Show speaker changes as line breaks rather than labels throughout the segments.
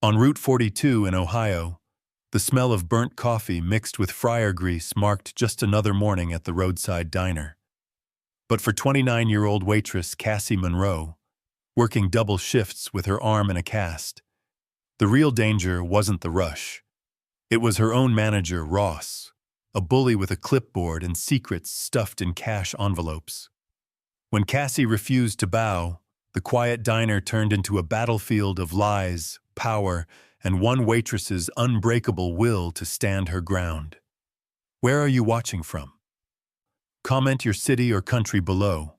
On Route 42 in Ohio, the smell of burnt coffee mixed with fryer grease marked just another morning at the roadside diner. But for 29-year-old waitress Cassie Monroe, working double shifts with her arm in a cast, the real danger wasn't the rush. It was her own manager, Ross, a bully with a clipboard and secrets stuffed in cash envelopes. When Cassie refused to bow, the quiet diner turned into a battlefield of lies, power, and one waitress's unbreakable will to stand her ground. Where are you watching from? Comment your city or country below.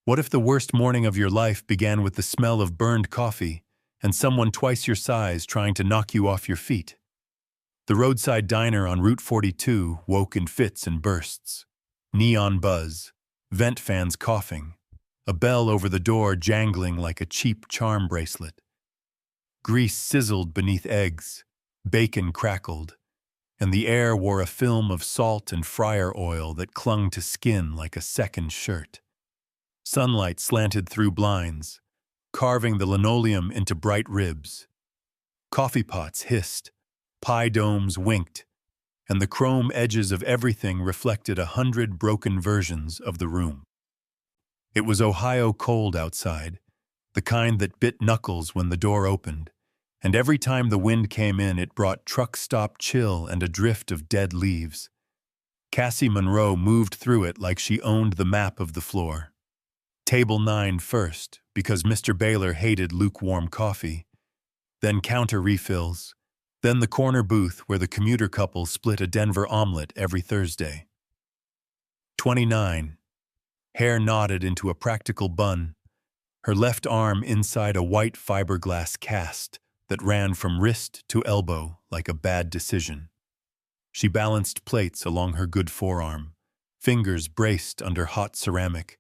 What if the worst morning of your life began with the smell of burned coffee and someone twice your size trying to knock you off your feet? The roadside diner on Route 42 woke in fits and bursts. Neon buzz, vent fans coughing, a bell over the door jangling like a cheap charm bracelet. Grease sizzled beneath eggs, bacon crackled, and the air wore a film of salt and fryer oil that clung to skin like a second shirt. Sunlight slanted through blinds, carving the linoleum into bright ribs. Coffee pots hissed, pie domes winked, and the chrome edges of everything reflected 100 broken versions of the room. It was Ohio cold outside, the kind that bit knuckles when the door opened, and every time the wind came in it brought truck stop chill and a drift of dead leaves. Cassie Monroe moved through it like she owned the map of the floor. Table 9 first, because Mr. Baylor hated lukewarm coffee, then counter refills, then the corner booth where the commuter couple split a Denver omelet every Thursday. 29. Hair knotted into a practical bun, her left arm inside a white fiberglass cast that ran from wrist to elbow like a bad decision. She balanced plates along her good forearm, fingers braced under hot ceramic,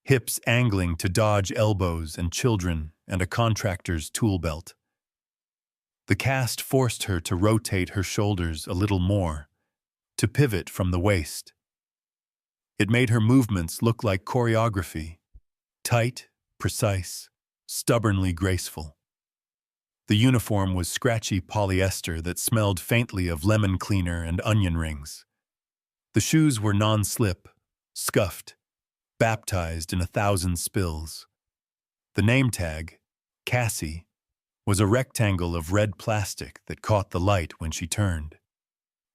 hips angling to dodge elbows and children and a contractor's tool belt. The cast forced her to rotate her shoulders a little more, to pivot from the waist. It made her movements look like choreography, tight, precise, stubbornly graceful. The uniform was scratchy polyester that smelled faintly of lemon cleaner and onion rings. The shoes were non-slip, scuffed, baptized in 1,000 spills. The name tag, Cassie, was a rectangle of red plastic that caught the light when she turned.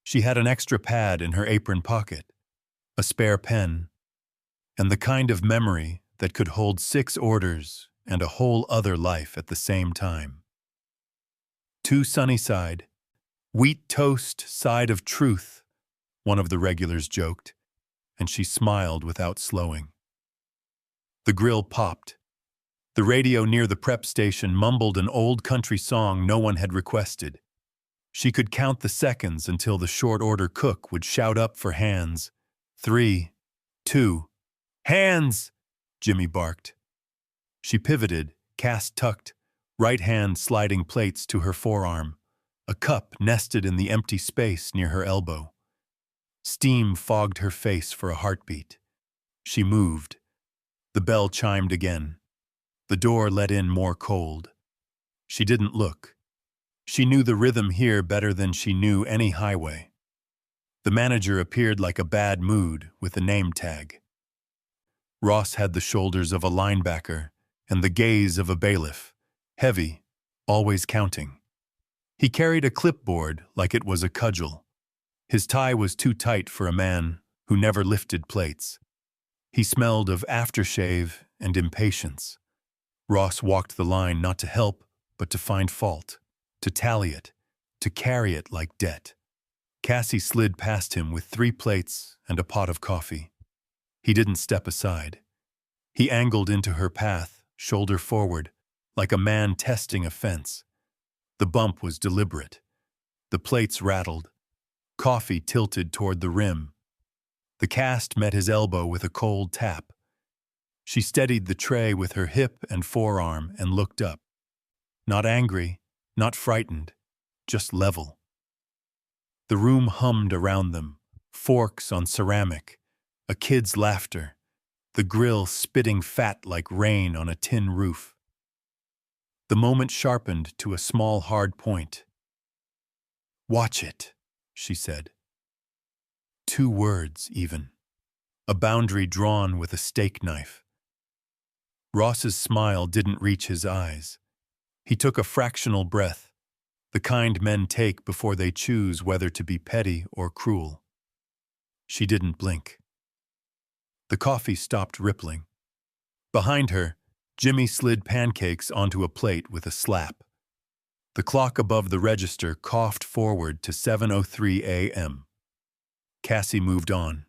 She had an extra pad in her apron pocket, a spare pen, and the kind of memory that could hold 6 orders and a whole other life at the same time. To Sunnyside, wheat toast, side of truth, one of the regulars joked, and she smiled without slowing. The grill popped. The radio near the prep station mumbled an old country song no one had requested. She could count the seconds until the short-order cook would shout up for hands. 3, 2, hands! Jimmy barked. She pivoted, cast tucked, right hand sliding plates to her forearm, a cup nested in the empty space near her elbow. Steam fogged her face for a heartbeat. She moved. The bell chimed again. The door let in more cold. She didn't look. She knew the rhythm here better than she knew any highway. The manager appeared like a bad mood with a name tag. Ross had the shoulders of a linebacker and the gaze of a bailiff, heavy, always counting. He carried a clipboard like it was a cudgel. His tie was too tight for a man who never lifted plates. He smelled of aftershave and impatience. Ross walked the line not to help, but to find fault, to tally it, to carry it like debt. Cassie slid past him with 3 plates and a pot of coffee. He didn't step aside. He angled into her path, shoulder forward, like a man testing a fence. The bump was deliberate. The plates rattled. Coffee tilted toward the rim. The cast met his elbow with a cold tap. She steadied the tray with her hip and forearm and looked up. Not angry, not frightened, just level. The room hummed around them, forks on ceramic, a kid's laughter, the grill spitting fat like rain on a tin roof. The moment sharpened to a small, hard point. "Watch it," she said. 2 words, even. A boundary drawn with a steak knife. Ross's smile didn't reach his eyes. He took a fractional breath, the kind men take before they choose whether to be petty or cruel. She didn't blink. The coffee stopped rippling. Behind her, Jimmy slid pancakes onto a plate with a slap. The clock above the register coughed forward to 7:03 a.m. Cassie moved on.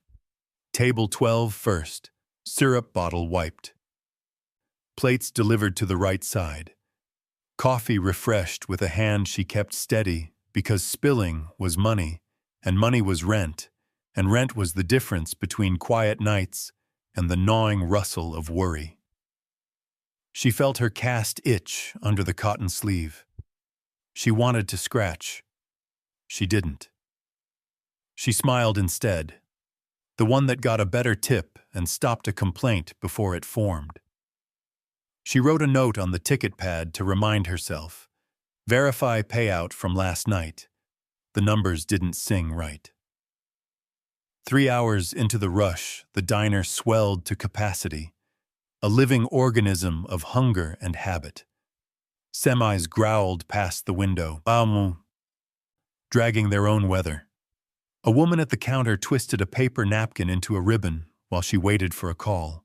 Table 12 first, syrup bottle wiped. Plates delivered to the right side. Coffee refreshed with a hand she kept steady because spilling was money, and money was rent, and rent was the difference between quiet nights and the gnawing rustle of worry. She felt her cast itch under the cotton sleeve. She wanted to scratch. She didn't. She smiled instead, the one that got a better tip and stopped a complaint before it formed. She wrote a note on the ticket pad to remind herself. Verify payout from last night. The numbers didn't sing right. 3 hours into the rush, the diner swelled to capacity, a living organism of hunger and habit. Semis growled past the window, dragging their own weather. A woman at the counter twisted a paper napkin into a ribbon while she waited for a call.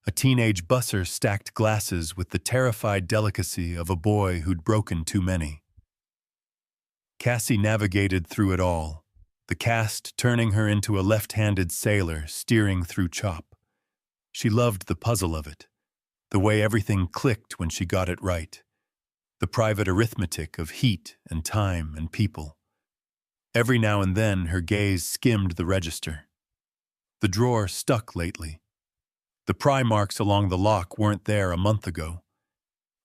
A teenage busser stacked glasses with the terrified delicacy of a boy who'd broken too many. Cassie navigated through it all, the cast turning her into a left-handed sailor steering through chop. She loved the puzzle of it, the way everything clicked when she got it right, the private arithmetic of heat and time and people. Every now and then her gaze skimmed the register. The drawer stuck lately. The pry marks along the lock weren't there a month ago.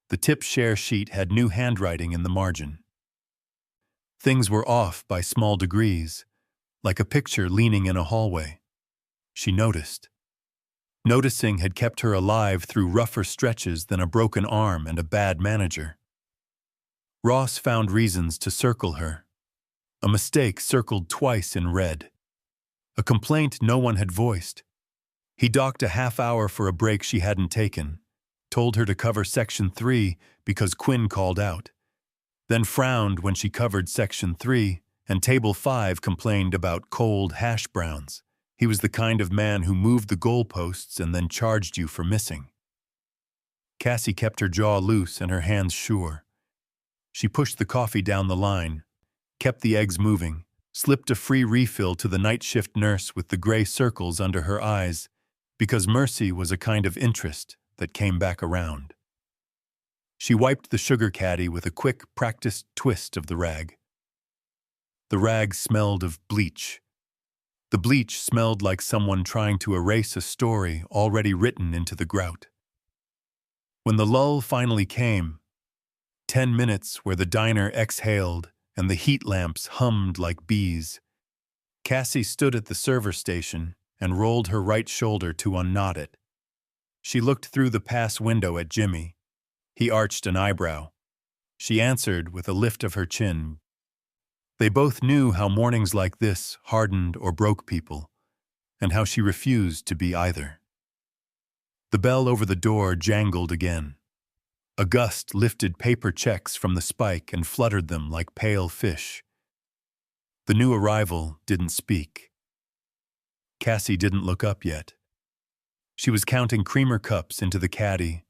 The tip share sheet had new handwriting in the margin. Things were off by small degrees, like a picture leaning in a hallway. She noticed. Noticing had kept her alive through rougher stretches than a broken arm and a bad manager. Ross found reasons to circle her. A mistake circled twice in red. A complaint no one had voiced. He docked a half hour for a break she hadn't taken, told her to cover Section 3 because Quinn called out, then frowned when she covered Section 3 and Table 5 complained about cold hash browns. He was the kind of man who moved the goalposts and then charged you for missing. Cassie kept her jaw loose and her hands sure. She pushed the coffee down the line, kept the eggs moving, slipped a free refill to the night shift nurse with the gray circles under her eyes, because mercy was a kind of interest that came back around. She wiped the sugar caddy with a quick, practiced twist of the rag. The rag smelled of bleach. The bleach smelled like someone trying to erase a story already written into the grout. When the lull finally came, 10 minutes where the diner exhaled and the heat lamps hummed like bees, Cassie stood at the server station and rolled her right shoulder to unknot it. She looked through the pass window at Jimmy. He arched an eyebrow. She answered with a lift of her chin. They both knew how mornings like this hardened or broke people, and how she refused to be either. The bell over the door jangled again. A gust lifted paper checks from the spike and fluttered them like pale fish. The new arrival didn't speak. Cassie didn't look up yet. She was counting creamer cups into the caddy,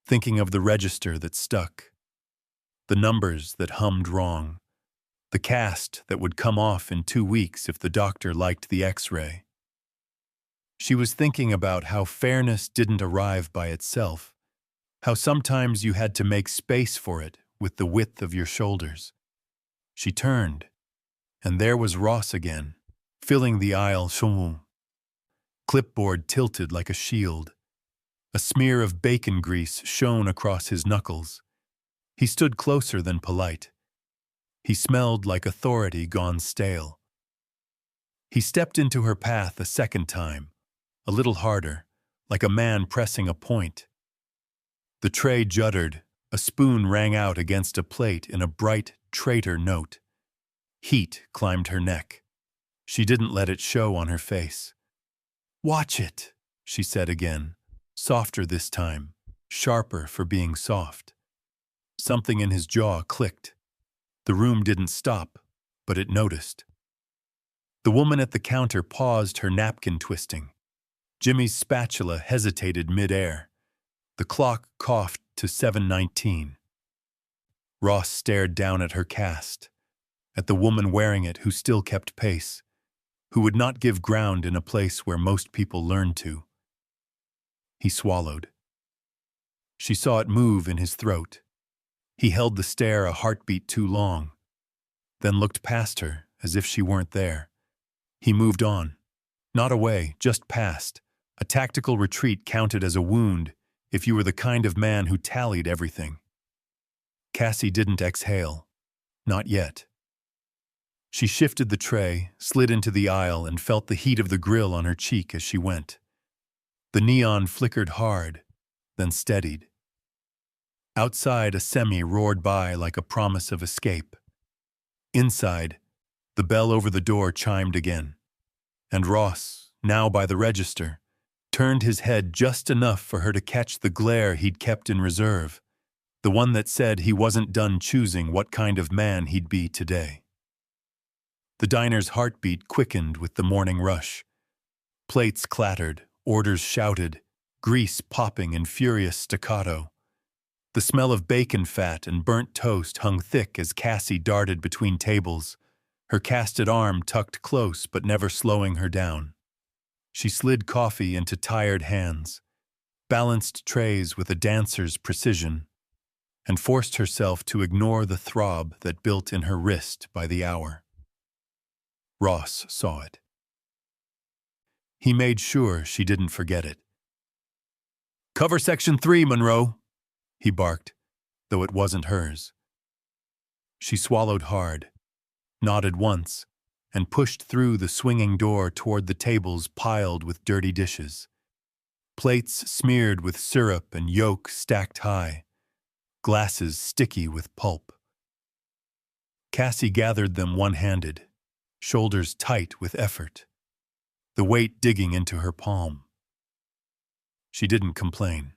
thinking of the register that stuck, the numbers that hummed wrong, the cast that would come off in 2 weeks if the doctor liked the X-ray. She was thinking about how fairness didn't arrive by itself, how sometimes you had to make space for it with the width of your shoulders. She turned, and there was Ross again, filling the aisle. Clipboard tilted like a shield. A smear of bacon grease shone across his knuckles. He stood closer than polite. He smelled like authority gone stale. He stepped into her path a second time, a little harder, like a man pressing a point. The tray juddered, A spoon rang out against a plate in a bright traitor note. Heat climbed her neck. She didn't let it show on her face. "Watch it," she said again, softer this time, sharper for being soft. Something in his jaw clicked. The room didn't stop, but it noticed. The woman at the counter paused, her napkin twisting. Jimmy's spatula hesitated mid-air. The clock coughed to 7:19. Ross stared down at her cast, at the woman wearing it who still kept pace, who would not give ground in a place where most people learn to. He swallowed. She saw it move in his throat. He held the stare a heartbeat too long, then looked past her as if she weren't there. He moved on. Not away, just past. A tactical retreat counted as a wound if you were the kind of man who tallied everything. Cassie didn't exhale. Not yet. She shifted the tray, slid into the aisle, and felt the heat of the grill on her cheek as she went. The neon flickered hard, then steadied. Outside, a semi roared by like a promise of escape. Inside, the bell over the door chimed again, and Ross, now by the register, turned his head just enough for her to catch the glare he'd kept in reserve, the one that said he wasn't done choosing what kind of man he'd be today. The diner's heartbeat quickened with the morning rush. Plates clattered, orders shouted, grease popping in furious staccato. The smell of bacon fat and burnt toast hung thick as Cassie darted between tables, her casted arm tucked close but never slowing her down. She slid coffee into tired hands, balanced trays with a dancer's precision, and forced herself to ignore the throb that built in her wrist by the hour. Ross saw it. He made sure she didn't forget it. "Cover section 3, Monroe," he barked, though it wasn't hers. She swallowed hard, nodded once, and pushed through the swinging door toward the tables piled with dirty dishes. Plates smeared with syrup and yolk stacked high, glasses sticky with pulp. Cassie gathered them one-handed, shoulders tight with effort, the weight digging into her palm. She didn't complain.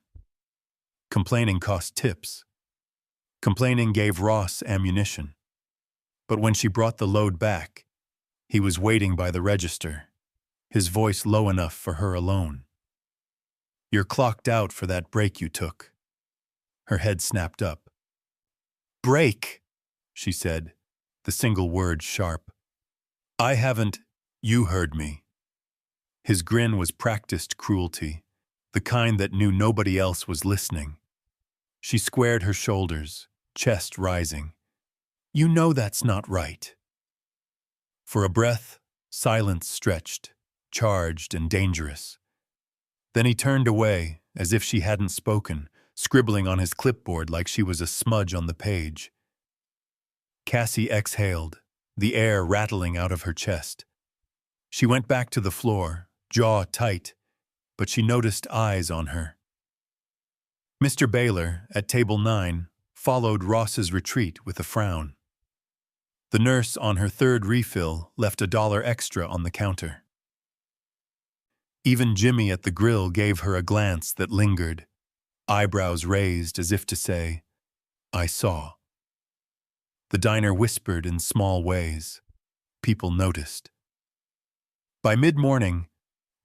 Complaining cost tips. Complaining gave Ross ammunition. But when she brought the load back, he was waiting by the register, his voice low enough for her alone. "You're clocked out for that break you took." Her head snapped up. "Break," she said, the single word sharp. "I haven't—" "You heard me." His grin was practiced cruelty, the kind that knew nobody else was listening. She squared her shoulders, chest rising. "You know that's not right." For a breath, silence stretched, charged and dangerous. Then he turned away, as if she hadn't spoken, scribbling on his clipboard like she was a smudge on the page. Cassie exhaled, the air rattling out of her chest. She went back to the floor, jaw tight, but she noticed eyes on her. Mr. Baylor, at table 9, followed Ross's retreat with a frown. The nurse on her third refill left $1 extra on the counter. Even Jimmy at the grill gave her a glance that lingered, eyebrows raised as if to say, "I saw." The diner whispered in small ways. People noticed. By mid-morning,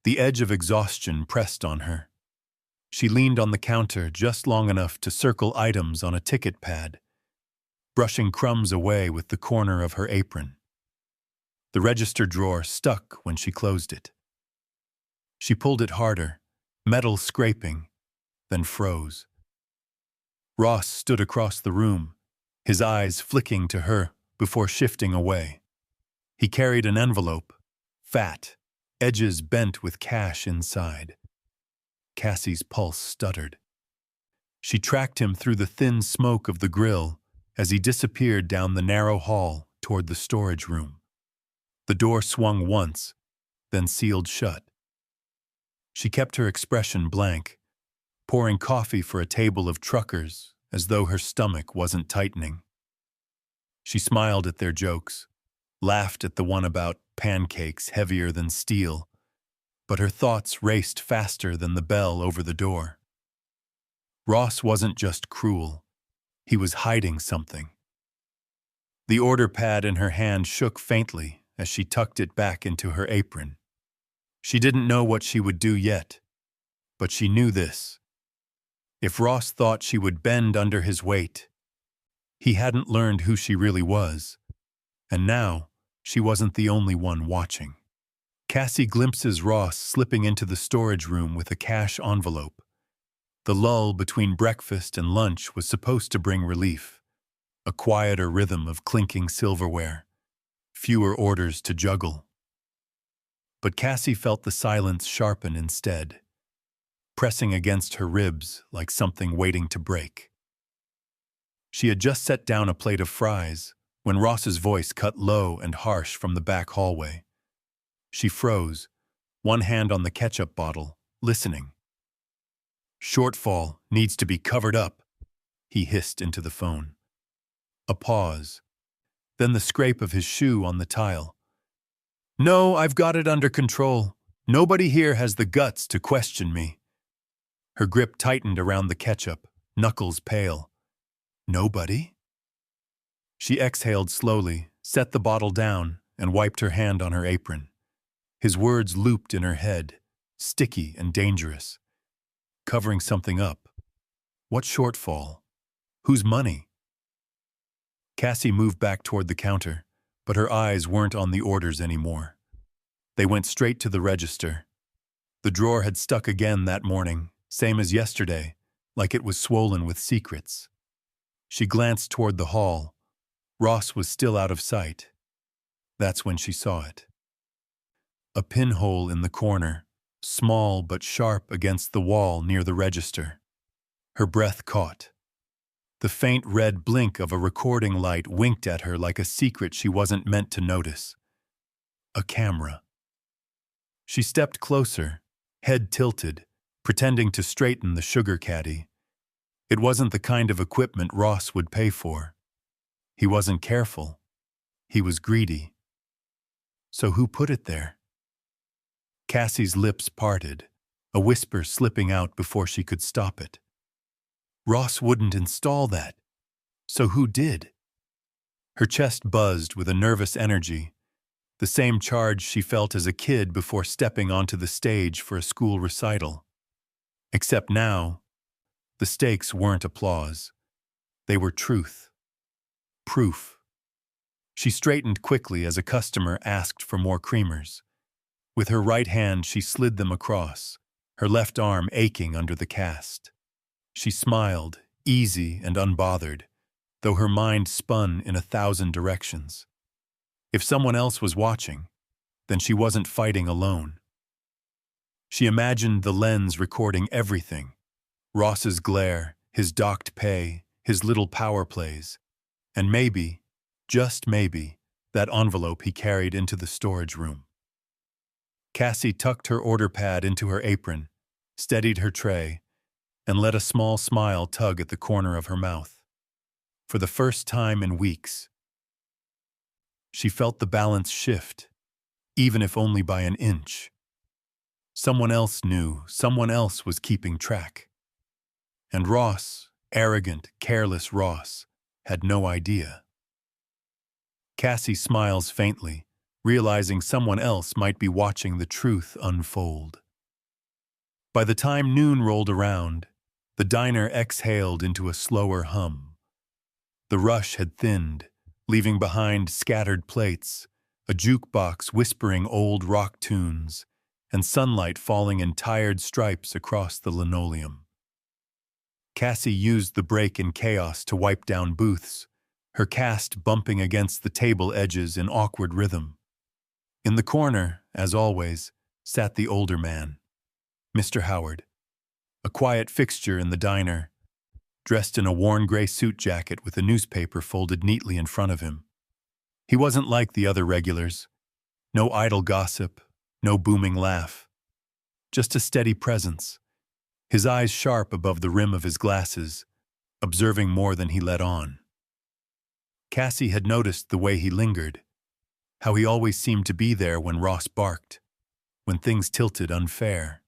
the edge of exhaustion pressed on her. She leaned on the counter just long enough to circle items on a ticket pad, brushing crumbs away with the corner of her apron. The register drawer stuck when she closed it. She pulled it harder, metal scraping, then froze. Ross stood across the room, his eyes flicking to her before shifting away. He carried an envelope, fat, edges bent with cash inside. Cassie's pulse stuttered. She tracked him through the thin smoke of the grill as he disappeared down the narrow hall toward the storage room. The door swung once, then sealed shut. She kept her expression blank, pouring coffee for a table of truckers as though her stomach wasn't tightening. She smiled at their jokes, laughed at the one about pancakes heavier than steel, but her thoughts raced faster than the bell over the door. Ross wasn't just cruel, he was hiding something. The order pad in her hand shook faintly as she tucked it back into her apron. She didn't know what she would do yet, but she knew this. If Ross thought she would bend under his weight, he hadn't learned who she really was, and now she wasn't the only one watching. Cassie glimpses Ross slipping into the storage room with a cash envelope. The lull between breakfast and lunch was supposed to bring relief, a quieter rhythm of clinking silverware, fewer orders to juggle. But Cassie felt the silence sharpen instead, pressing against her ribs like something waiting to break. She had just set down a plate of fries when Ross's voice cut low and harsh from the back hallway. She froze, one hand on the ketchup bottle, listening. "Shortfall needs to be covered up," he hissed into the phone. A pause, then the scrape of his shoe on the tile. "No, I've got it under control. Nobody here has the guts to question me." Her grip tightened around the ketchup, knuckles pale. "Nobody?" She exhaled slowly, set the bottle down, and wiped her hand on her apron. His words looped in her head, sticky and dangerous. Covering something up. What shortfall? Whose money? Cassie moved back toward the counter, but her eyes weren't on the orders anymore. They went straight to the register. The drawer had stuck again that morning, same as yesterday, like it was swollen with secrets. She glanced toward the hall. Ross was still out of sight. That's when she saw it. A pinhole in the corner, small but sharp against the wall near the register. Her breath caught. The faint red blink of a recording light winked at her like a secret she wasn't meant to notice. A camera. She stepped closer, head tilted, pretending to straighten the sugar caddy. It wasn't the kind of equipment Ross would pay for. He wasn't careful. He was greedy. So who put it there? Cassie's lips parted, a whisper slipping out before she could stop it. Ross wouldn't install that. So who did? Her chest buzzed with a nervous energy, the same charge she felt as a kid before stepping onto the stage for a school recital. Except now, the stakes weren't applause. They were truth. Proof. She straightened quickly as a customer asked for more creamers. With her right hand, she slid them across, her left arm aching under the cast. She smiled, easy and unbothered, though her mind spun in 1,000 directions. If someone else was watching, then she wasn't fighting alone. She imagined the lens recording everything: Ross's glare, his docked pay, his little power plays, and maybe, just maybe, that envelope he carried into the storage room. Cassie tucked her order pad into her apron, steadied her tray, and let a small smile tug at the corner of her mouth. For the first time in weeks, she felt the balance shift, even if only by an inch. Someone else knew, someone else was keeping track. And Ross, arrogant, careless Ross, had no idea. Cassie smiles faintly, realizing someone else might be watching the truth unfold. By the time noon rolled around, the diner exhaled into a slower hum. The rush had thinned, leaving behind scattered plates, a jukebox whispering old rock tunes, and sunlight falling in tired stripes across the linoleum. Cassie used the break in chaos to wipe down booths, her cast bumping against the table edges in awkward rhythm. In the corner, as always, sat the older man, Mr. Howard, a quiet fixture in the diner, dressed in a worn gray suit jacket with a newspaper folded neatly in front of him. He wasn't like the other regulars. No idle gossip, no booming laugh. Just a steady presence, his eyes sharp above the rim of his glasses, observing more than he let on. Cassie had noticed the way he lingered, how he always seemed to be there when Ross barked, when things tilted unfair.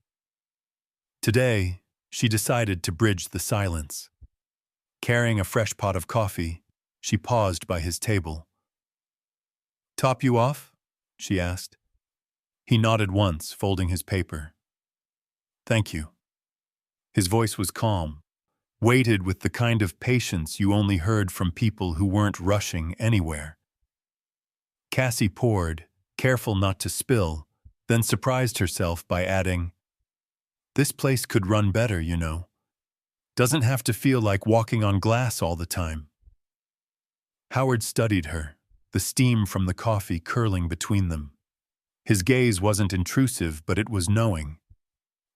Today, she decided to bridge the silence. Carrying a fresh pot of coffee, she paused by his table. "Top you off?" she asked. He nodded once, folding his paper. "Thank you." His voice was calm, weighted with the kind of patience you only heard from people who weren't rushing anywhere. Cassie poured, careful not to spill, then surprised herself by adding, "This place could run better, you know. Doesn't have to feel like walking on glass all the time." Howard studied her, the steam from the coffee curling between them. His gaze wasn't intrusive, but it was knowing.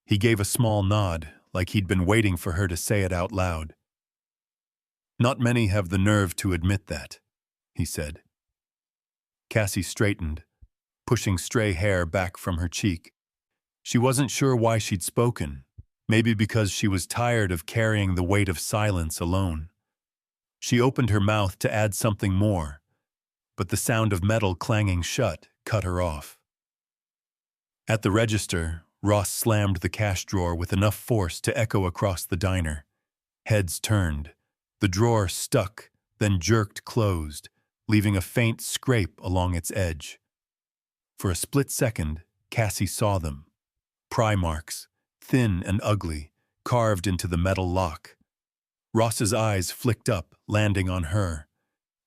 He gave a small nod, like he'd been waiting for her to say it out loud. "Not many have the nerve to admit that," he said. Cassie straightened, pushing stray hair back from her cheek. She wasn't sure why she'd spoken, maybe because she was tired of carrying the weight of silence alone. She opened her mouth to add something more, but the sound of metal clanging shut cut her off. At the register, Ross slammed the cash drawer with enough force to echo across the diner. Heads turned. The drawer stuck, then jerked closed, leaving a faint scrape along its edge. For a split second, Cassie saw them. Pry marks, thin and ugly, carved into the metal lock. Ross's eyes flicked up, landing on her.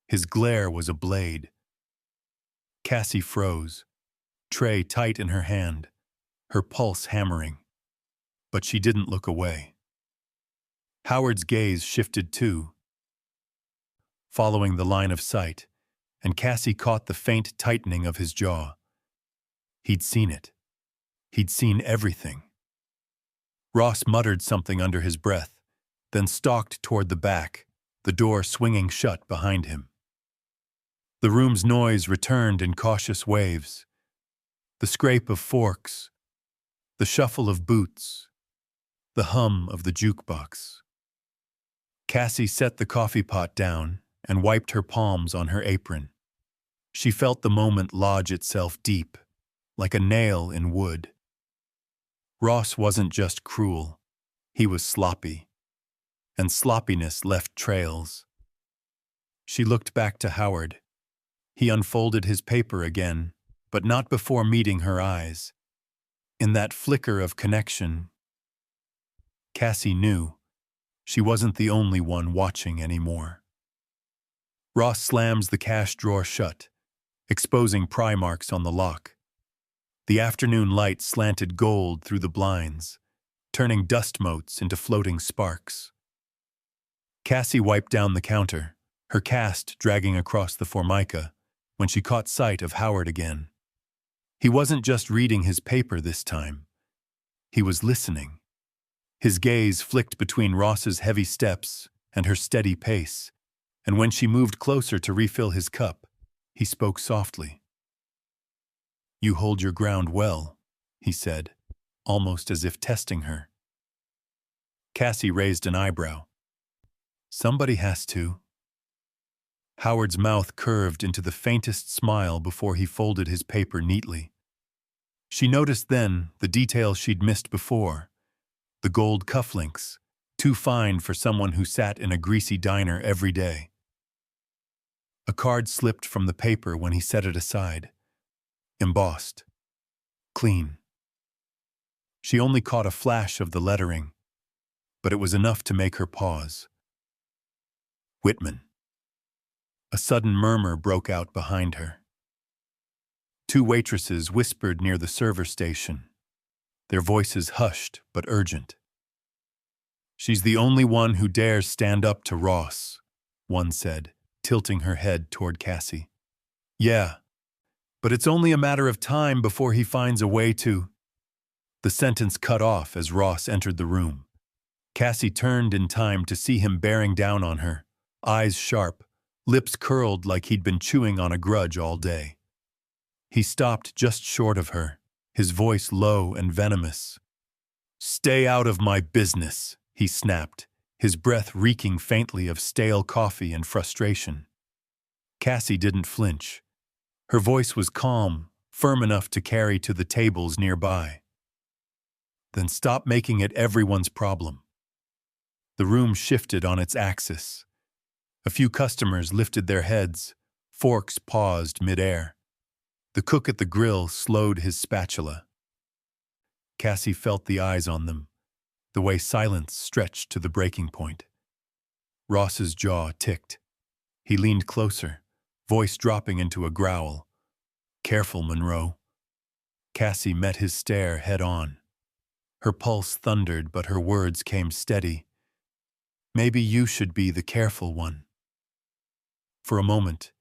His glare was a blade. Cassie froze, tray tight in her hand, her pulse hammering. But she didn't look away. Howard's gaze shifted too, following the line of sight, and Cassie caught the faint tightening of his jaw. He'd seen it. He'd seen everything. Ross muttered something under his breath, then stalked toward the back, the door swinging shut behind him. The room's noise returned in cautious waves. The scrape of forks, the shuffle of boots, the hum of the jukebox. Cassie set the coffee pot down and wiped her palms on her apron. She felt the moment lodge itself deep, like a nail in wood. Ross wasn't just cruel, he was sloppy, and sloppiness left trails. She looked back to Howard. He unfolded his paper again, but not before meeting her eyes. In that flicker of connection, Cassie knew she wasn't the only one watching anymore. Ross slams the cash drawer shut, exposing pry marks on the lock. The afternoon light slanted gold through the blinds, turning dust motes into floating sparks. Cassie wiped down the counter, her cast dragging across the formica, when she caught sight of Howard again. He wasn't just reading his paper this time. He was listening. His gaze flicked between Ross's heavy steps and her steady pace, and when she moved closer to refill his cup, he spoke softly. "You hold your ground well," he said, almost as if testing her. Cassie raised an eyebrow. "Somebody has to." Howard's mouth curved into the faintest smile before he folded his paper neatly. She noticed then the detail she'd missed before, the gold cufflinks, too fine for someone who sat in a greasy diner every day. A card slipped from the paper when he set it aside. Embossed. Clean. She only caught a flash of the lettering, but it was enough to make her pause. Whitman. A sudden murmur broke out behind her. Two waitresses whispered near the server station, their voices hushed but urgent. "She's the only one who dares stand up to Ross," one said, tilting her head toward Cassie. "Yeah, but it's only a matter of time before he finds a way to—" The sentence cut off as Ross entered the room. Cassie turned in time to see him bearing down on her, eyes sharp, lips curled like he'd been chewing on a grudge all day. He stopped just short of her, his voice low and venomous. "Stay out of my business," he snapped, his breath reeking faintly of stale coffee and frustration. Cassie didn't flinch. Her voice was calm, firm enough to carry to the tables nearby. Then stop making it everyone's problem. The room shifted on its axis. A few customers lifted their heads, forks paused midair. The cook at the grill slowed his spatula. Cassie felt the eyes on them, the way silence stretched to the breaking point. Ross's jaw ticked. He leaned closer, voice dropping into a growl. "Careful, Monroe." Cassie met his stare head-on. Her pulse thundered, but her words came steady. "Maybe you should be the careful one." For a moment,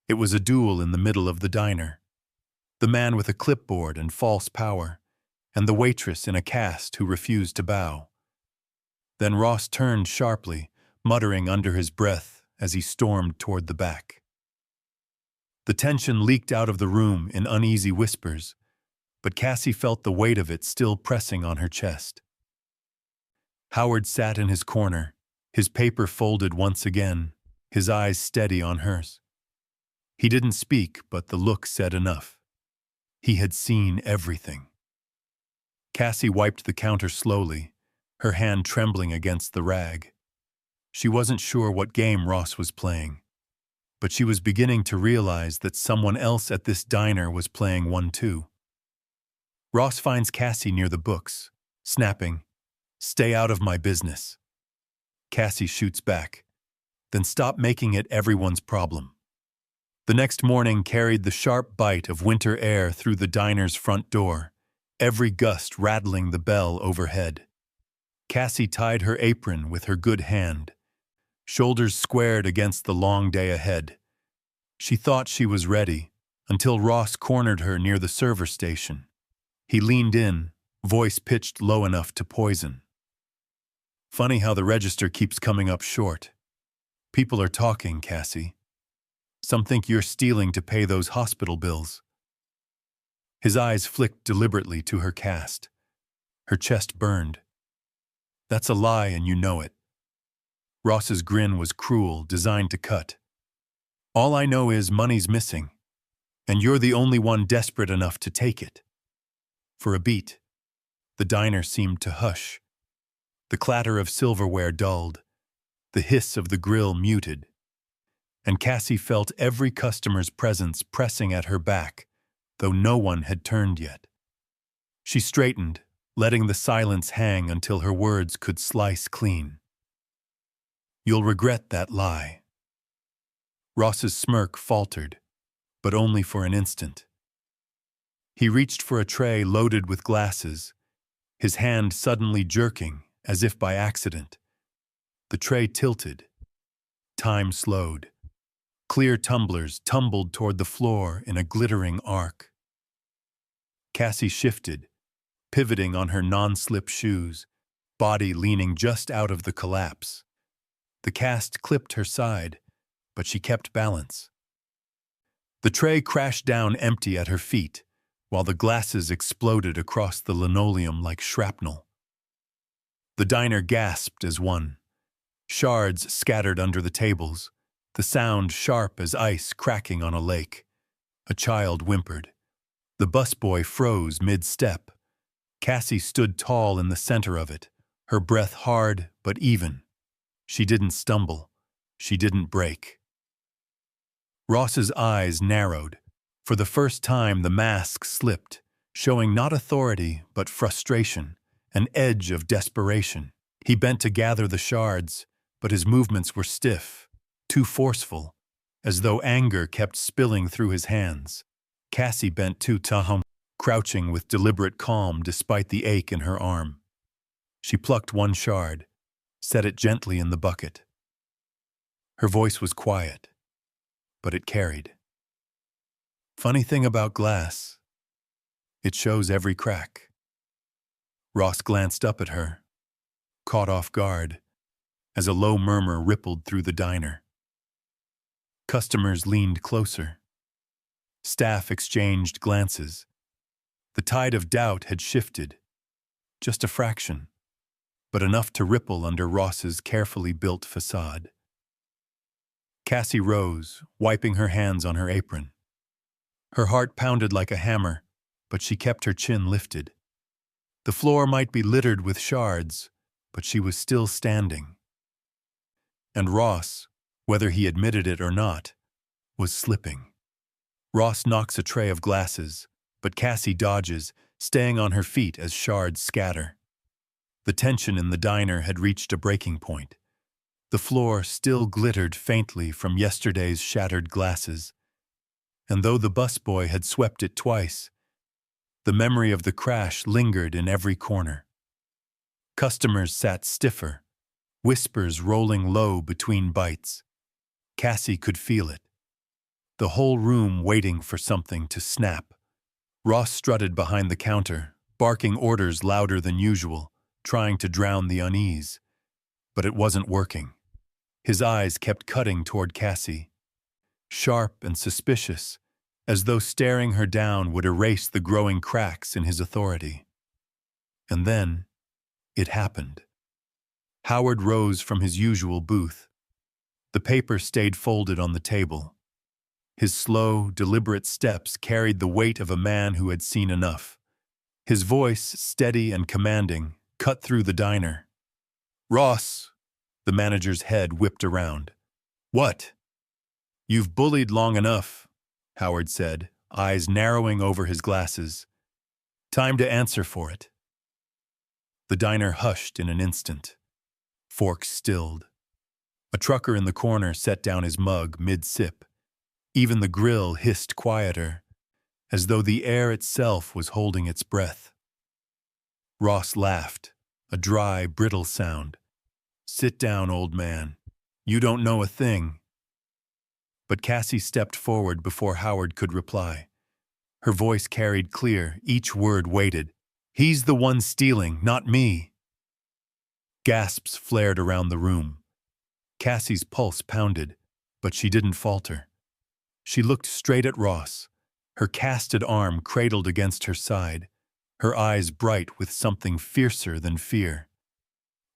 it was a duel in the middle of the diner. The man with a clipboard and false power, and the waitress in a cast who refused to bow. Then Ross turned sharply, muttering under his breath as he stormed toward the back. The tension leaked out of the room in uneasy whispers, but Cassie felt the weight of it still pressing on her chest. Howard sat in his corner, his paper folded once again, his eyes steady on hers. He didn't speak, but the look said enough. He had seen everything. Cassie wiped the counter slowly, her hand trembling against the rag. She wasn't sure what game Ross was playing, but she was beginning to realize that someone else at this diner was playing one too. Ross finds Cassie near the books, snapping, "Stay out of my business." Cassie shoots back, "Then stop making it everyone's problem." The next morning carried the sharp bite of winter air through the diner's front door, every gust rattling the bell overhead. Cassie tied her apron with her good hand, shoulders squared against the long day ahead. She thought she was ready, until Ross cornered her near the server station. He leaned in, voice pitched low enough to poison. "Funny how the register keeps coming up short. People are talking, Cassie. Some think you're stealing to pay those hospital bills." His eyes flicked deliberately to her cast. Her chest burned. "That's a lie, and you know it." Ross's grin was cruel, designed to cut. "All I know is money's missing, and you're the only one desperate enough to take it." For a beat, the diner seemed to hush. The clatter of silverware dulled, the hiss of the grill muted, and Cassie felt every customer's presence pressing at her back, though no one had turned yet. She straightened, letting the silence hang until her words could slice clean. "You'll regret that lie." Ross's smirk faltered, but only for an instant. He reached for a tray loaded with glasses, his hand suddenly jerking, as if by accident. The tray tilted. Time slowed. Clear tumblers tumbled toward the floor in a glittering arc. Cassie shifted, pivoting on her non-slip shoes, body leaning just out of the collapse. The cast clipped her side, but she kept balance. The tray crashed down empty at her feet, while the glasses exploded across the linoleum like shrapnel. The diner gasped as one. Shards scattered under the tables, the sound sharp as ice cracking on a lake. A child whimpered. The busboy froze mid-step. Cassie stood tall in the center of it, her breath hard but even. She didn't stumble. She didn't break. Ross's eyes narrowed. For the first time, the mask slipped, showing not authority but frustration, an edge of desperation. He bent to gather the shards, but his movements were stiff, too forceful, as though anger kept spilling through his hands. Cassie bent too, crouching with deliberate calm despite the ache in her arm. She plucked one shard, set it gently in the bucket. Her voice was quiet, but it carried. "Funny thing about glass, it shows every crack." Ross glanced up at her, caught off guard, as a low murmur rippled through the diner. Customers leaned closer. Staff exchanged glances. The tide of doubt had shifted, just a fraction. but enough to ripple under Ross's carefully built facade. Cassie rose, wiping her hands on her apron. Her heart pounded like a hammer, but she kept her chin lifted. The floor might be littered with shards, but she was still standing. And Ross, whether he admitted it or not, was slipping. Ross knocks a tray of glasses, but Cassie dodges, staying on her feet as shards scatter. The tension in the diner had reached a breaking point. The floor still glittered faintly from yesterday's shattered glasses, and though the busboy had swept it twice, the memory of the crash lingered in every corner. Customers sat stiffer, whispers rolling low between bites. Cassie could feel it. The whole room waiting for something to snap. Ross strutted behind the counter, barking orders louder than usual, trying to drown the unease. But it wasn't working. His eyes kept cutting toward Cassie, sharp and suspicious, as though staring her down would erase the growing cracks in his authority. And then, it happened. Howard rose from his usual booth. The paper stayed folded on the table. His slow, deliberate steps carried the weight of a man who had seen enough. His voice, steady and commanding, cut through the diner. "Ross!" The manager's head whipped around. "What?" "You've bullied long enough," Howard said, eyes narrowing over his glasses. "Time to answer for it." The diner hushed in an instant. Forks stilled. A trucker in the corner set down his mug mid-sip. Even the grill hissed quieter, as though the air itself was holding its breath. Ross laughed, a dry, brittle sound. "Sit down, old man. You don't know a thing." But Cassie stepped forward before Howard could reply. Her voice carried clear, each word weighted. "He's the one stealing, not me." Gasps flared around the room. Cassie's pulse pounded, but she didn't falter. She looked straight at Ross, her casted arm cradled against her side, her eyes bright with something fiercer than fear.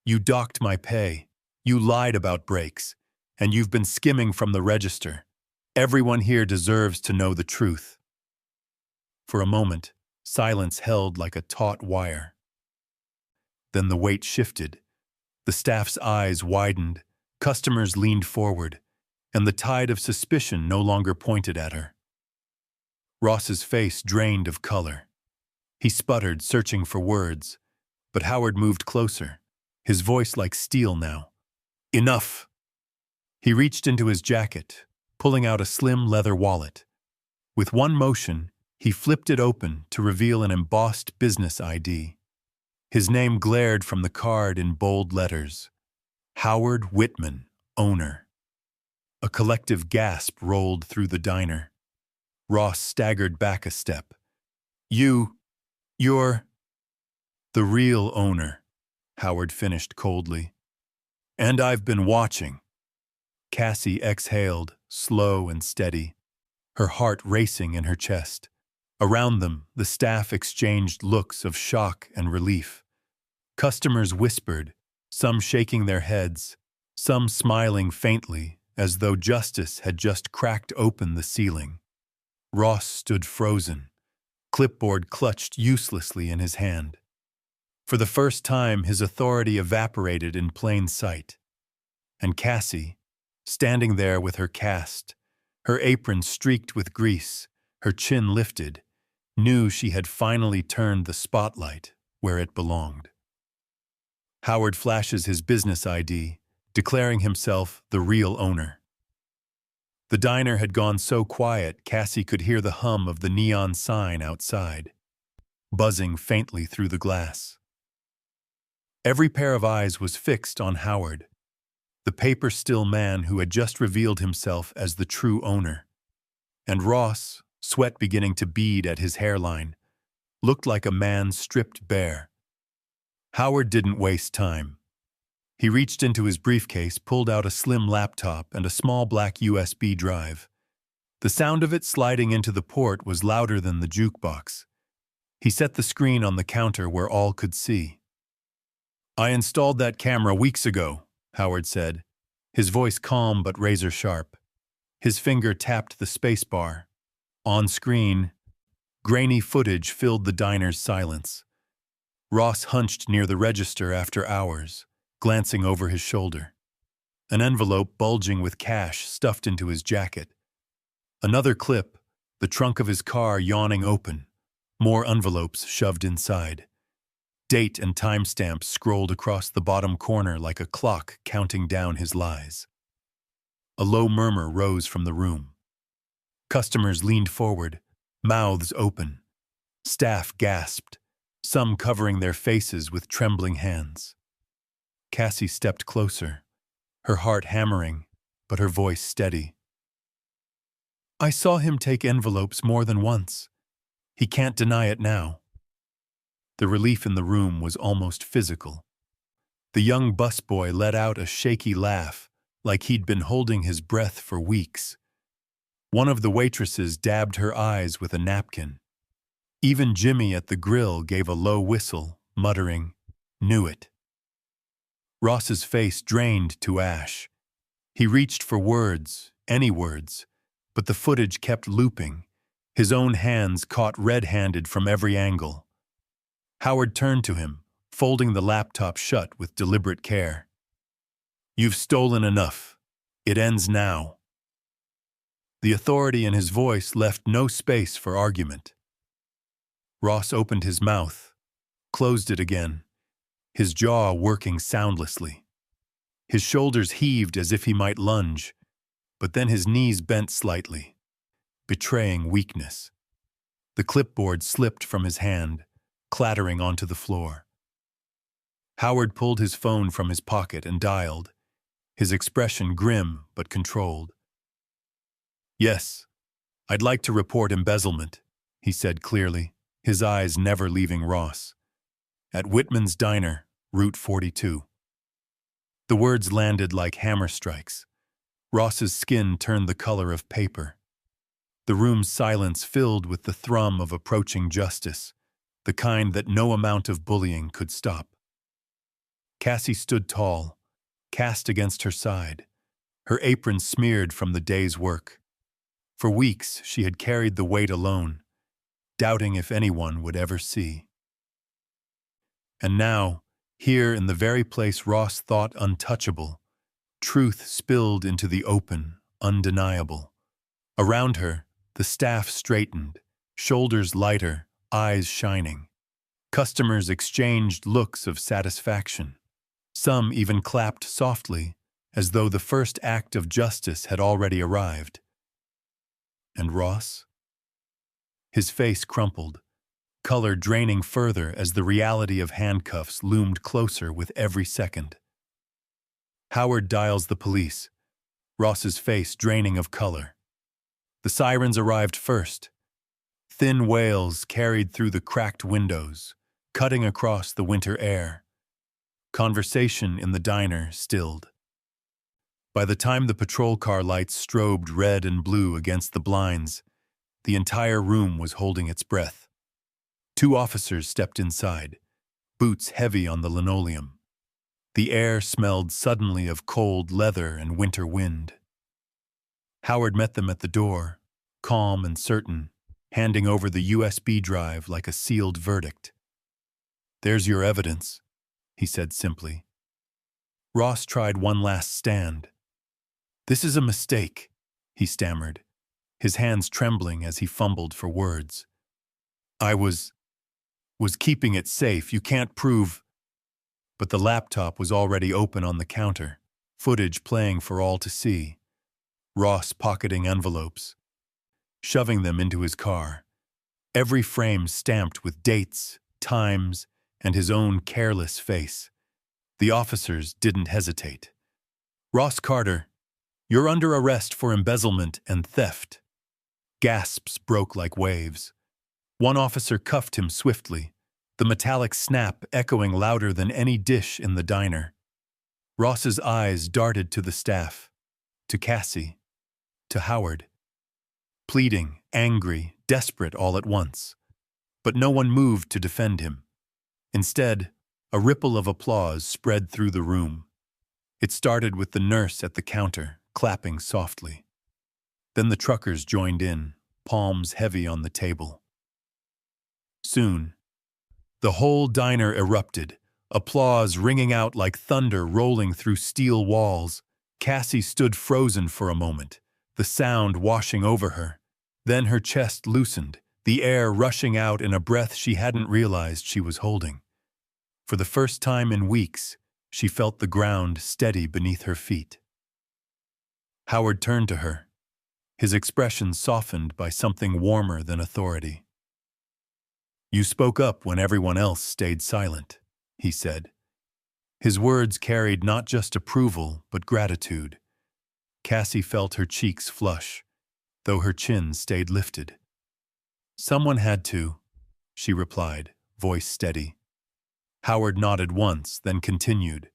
"You docked my pay, you lied about breaks, and you've been skimming from the register. Everyone here deserves to know the truth." For a moment, silence held like a taut wire. Then the weight shifted. The staff's eyes widened, customers leaned forward, and the tide of suspicion no longer pointed at her. Ross's face drained of color. He sputtered, searching for words, but Howard moved closer, his voice like steel now. "Enough!" He reached into his jacket, pulling out a slim leather wallet. With one motion, he flipped it open to reveal an embossed business ID. His name glared from the card in bold letters. Howard Whitman, owner. A collective gasp rolled through the diner. Ross staggered back a step. You're the real owner," Howard finished coldly. "And I've been watching." Cassie exhaled, slow and steady, her heart racing in her chest. Around them, the staff exchanged looks of shock and relief. Customers whispered, some shaking their heads, some smiling faintly, as though justice had just cracked open the ceiling. Ross stood frozen, clipboard clutched uselessly in his hand. For the first time, his authority evaporated in plain sight. And Cassie, standing there with her cast, her apron streaked with grease, her chin lifted, knew she had finally turned the spotlight where it belonged. Howard flashes his business ID, declaring himself the real owner. The diner had gone so quiet, Cassie could hear the hum of the neon sign outside, buzzing faintly through the glass. Every pair of eyes was fixed on Howard, the paper-still man who had just revealed himself as the true owner. And Ross, sweat beginning to bead at his hairline, looked like a man stripped bare. Howard didn't waste time. He reached into his briefcase, pulled out a slim laptop and a small black USB drive. The sound of it sliding into the port was louder than the jukebox. He set the screen on the counter where all could see. I installed that camera weeks ago, Howard said, his voice calm but razor-sharp. His finger tapped the spacebar. On screen, grainy footage filled the diner's silence. Ross hunched near the register after hours, glancing over his shoulder. An envelope bulging with cash stuffed into his jacket. Another clip, the trunk of his car yawning open, more envelopes shoved inside. Date and timestamps scrolled across the bottom corner like a clock counting down his lies. A low murmur rose from the room. Customers leaned forward, mouths open. Staff gasped, some covering their faces with trembling hands. Cassie stepped closer, her heart hammering, but her voice steady. I saw him take envelopes more than once. He can't deny it now. The relief in the room was almost physical. The young busboy let out a shaky laugh, like he'd been holding his breath for weeks. One of the waitresses dabbed her eyes with a napkin. Even Jimmy at the grill gave a low whistle, muttering, "Knew it." Ross's face drained to ash. He reached for words, any words, but the footage kept looping. His own hands caught red-handed from every angle. Howard turned to him, folding the laptop shut with deliberate care. You've stolen enough. It ends now. The authority in his voice left no space for argument. Ross opened his mouth, closed it again, his jaw working soundlessly. His shoulders heaved as if he might lunge, but then his knees bent slightly, betraying weakness. The clipboard slipped from his hand, clattering onto the floor. Howard pulled his phone from his pocket and dialed, his expression grim but controlled. Yes, I'd like to report embezzlement, he said clearly, his eyes never leaving Ross. At Whitman's Diner, Route 42. The words landed like hammer strikes. Ross's skin turned the color of paper. The room's silence filled with the thrum of approaching justice, the kind that no amount of bullying could stop. Cassie stood tall, cast against her side, her apron smeared from the day's work. For weeks she had carried the weight alone, doubting if anyone would ever see. And now, here in the very place Ross thought untouchable, truth spilled into the open, undeniable. Around her, the staff straightened, shoulders lighter, eyes shining. Customers exchanged looks of satisfaction. Some even clapped softly, as though the first act of justice had already arrived. And Ross? His face crumpled, color draining further as the reality of handcuffs loomed closer with every second. Howard dials the police, Ross's face draining of color. The sirens arrived first. Thin wails carried through the cracked windows, cutting across the winter air. Conversation in the diner stilled. By the time the patrol car lights strobed red and blue against the blinds, the entire room was holding its breath. 2 officers stepped inside, boots heavy on the linoleum. The air smelled suddenly of cold leather and winter wind. Howard met them at the door, calm and certain, handing over the USB drive like a sealed verdict. There's your evidence, he said simply. Ross tried one last stand. This is a mistake, he stammered, his hands trembling as he fumbled for words. I was keeping it safe. You can't prove. But the laptop was already open on the counter, footage playing for all to see. Ross pocketing envelopes, shoving them into his car, every frame stamped with dates, times, and his own careless face. The officers didn't hesitate. Ross Carter, you're under arrest for embezzlement and theft. Gasps broke like waves. One officer cuffed him swiftly, the metallic snap echoing louder than any dish in the diner. Ross's eyes darted to the staff, to Cassie, to Howard. Pleading, angry, desperate all at once. But no one moved to defend him. Instead, A ripple of applause spread through the room. It started with the nurse at the counter, clapping softly. Then the truckers joined in, palms heavy on the table. Soon, the whole diner erupted, applause ringing out like thunder rolling through steel walls. Cassie stood frozen for a moment, the sound washing over her. Then her chest loosened, the air rushing out in a breath she hadn't realized she was holding. For the first time in weeks, she felt the ground steady beneath her feet. Howard turned to her, his expression softened by something warmer than authority. "You spoke up when everyone else stayed silent," he said. His words carried not just approval, but gratitude. Cassie felt her cheeks flush, though her chin stayed lifted. "Someone had to," she replied, voice steady. Howard nodded once, then continued,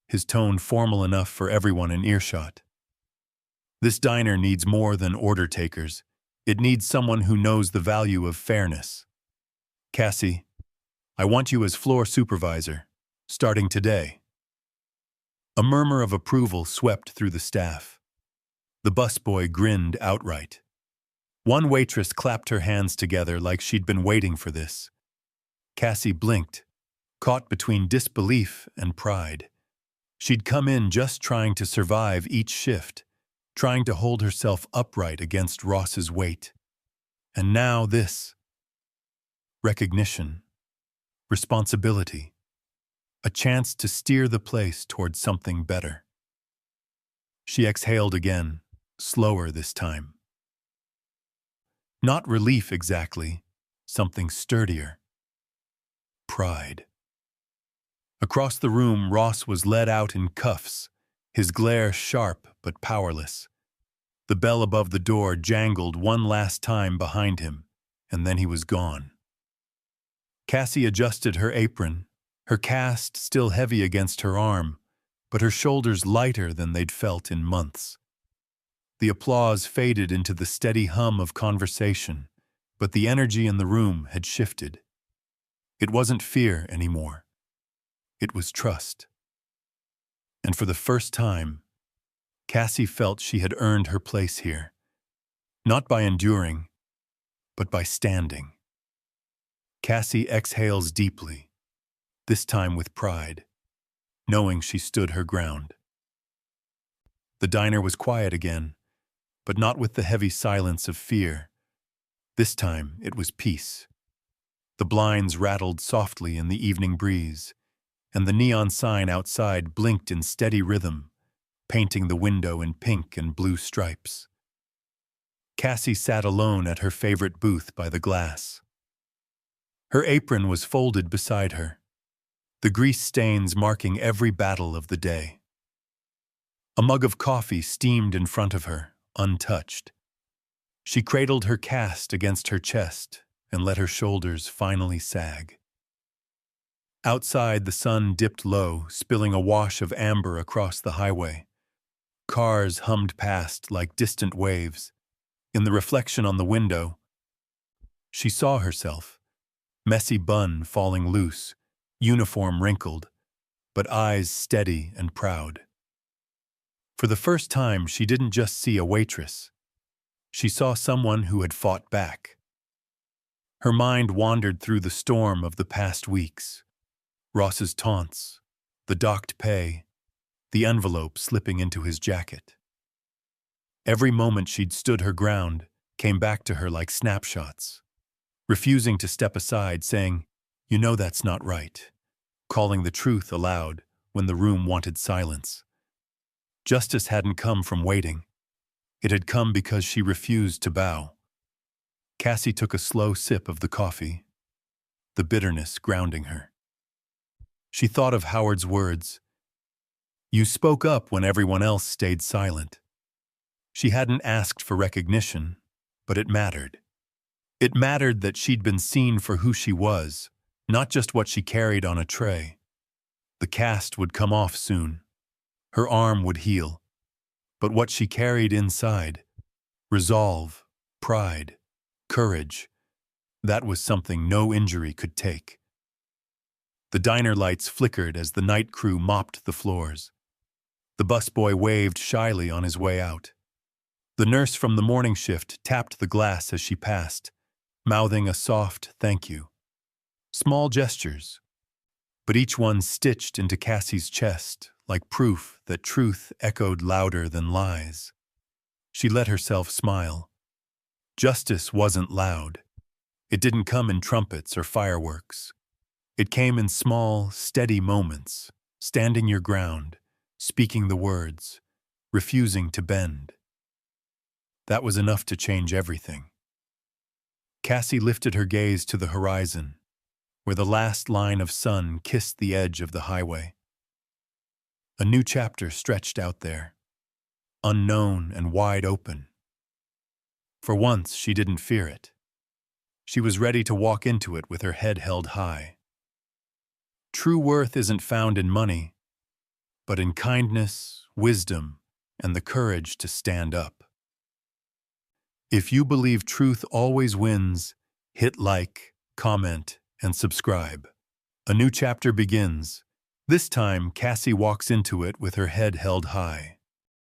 his tone formal enough for everyone in earshot. "This diner needs more than order takers. It needs someone who knows the value of fairness. Cassie, I want you as floor supervisor, starting today." A murmur of approval swept through the staff. The busboy grinned outright. One waitress clapped her hands together like she'd been waiting for this. Cassie blinked, caught between disbelief and pride. She'd come in just trying to survive each shift, trying to hold herself upright against Ross's weight. And now this. Recognition. Responsibility. A chance to steer the place towards something better. She exhaled again, slower this time. Not relief exactly, something sturdier. Pride. Across the room, Ross was led out in cuffs, his glare sharp but powerless. The bell above the door jangled one last time behind him, and then he was gone. Cassie adjusted her apron, her cast still heavy against her arm, but her shoulders lighter than they'd felt in months. The applause faded into the steady hum of conversation, but the energy in the room had shifted. It wasn't fear anymore. It was trust. And for the first time, Cassie felt she had earned her place here, not by enduring, but by standing. Cassie exhales deeply, this time with pride, knowing she stood her ground. The diner was quiet again, but not with the heavy silence of fear. This time it was peace. The blinds rattled softly in the evening breeze, and the neon sign outside blinked in steady rhythm, painting the window in pink and blue stripes. Cassie sat alone at her favorite booth by the glass. Her apron was folded beside her, the grease stains marking every battle of the day. A mug of coffee steamed in front of her, untouched. She cradled her cast against her chest and let her shoulders finally sag. Outside, the sun dipped low, spilling a wash of amber across the highway. Cars hummed past like distant waves. In the reflection on the window, she saw herself, messy bun falling loose, uniform wrinkled, but eyes steady and proud. For the first time, she didn't just see a waitress. She saw someone who had fought back. Her mind wandered through the storm of the past weeks. Ross's taunts, the docked pay, the envelope slipping into his jacket. Every moment she'd stood her ground came back to her like snapshots, refusing to step aside, saying, "You know that's not right," calling the truth aloud when the room wanted silence. Justice hadn't come from waiting. It had come because she refused to bow. Cassie took a slow sip of the coffee, the bitterness grounding her. She thought of Howard's words, "You spoke up when everyone else stayed silent." She hadn't asked for recognition, but it mattered. It mattered that she'd been seen for who she was, not just what she carried on a tray. The cast would come off soon. Her arm would heal. But what she carried inside, resolve, pride, courage, that was something no injury could take. The diner lights flickered as the night crew mopped the floors. The busboy waved shyly on his way out. The nurse from the morning shift tapped the glass as she passed, mouthing a soft thank you. Small gestures, but each one stitched into Cassie's chest like proof that truth echoed louder than lies. She let herself smile. Justice wasn't loud. It didn't come in trumpets or fireworks. It came in small, steady moments, standing your ground, speaking the words, refusing to bend. That was enough to change everything. Cassie lifted her gaze to the horizon, where the last line of sun kissed the edge of the highway. A new chapter stretched out there, unknown and wide open. For once, she didn't fear it. She was ready to walk into it with her head held high. True worth isn't found in money, but in kindness, wisdom, and the courage to stand up. If you believe truth always wins, hit like, comment, and subscribe. A new chapter begins. This time, Cassie walks into it with her head held high.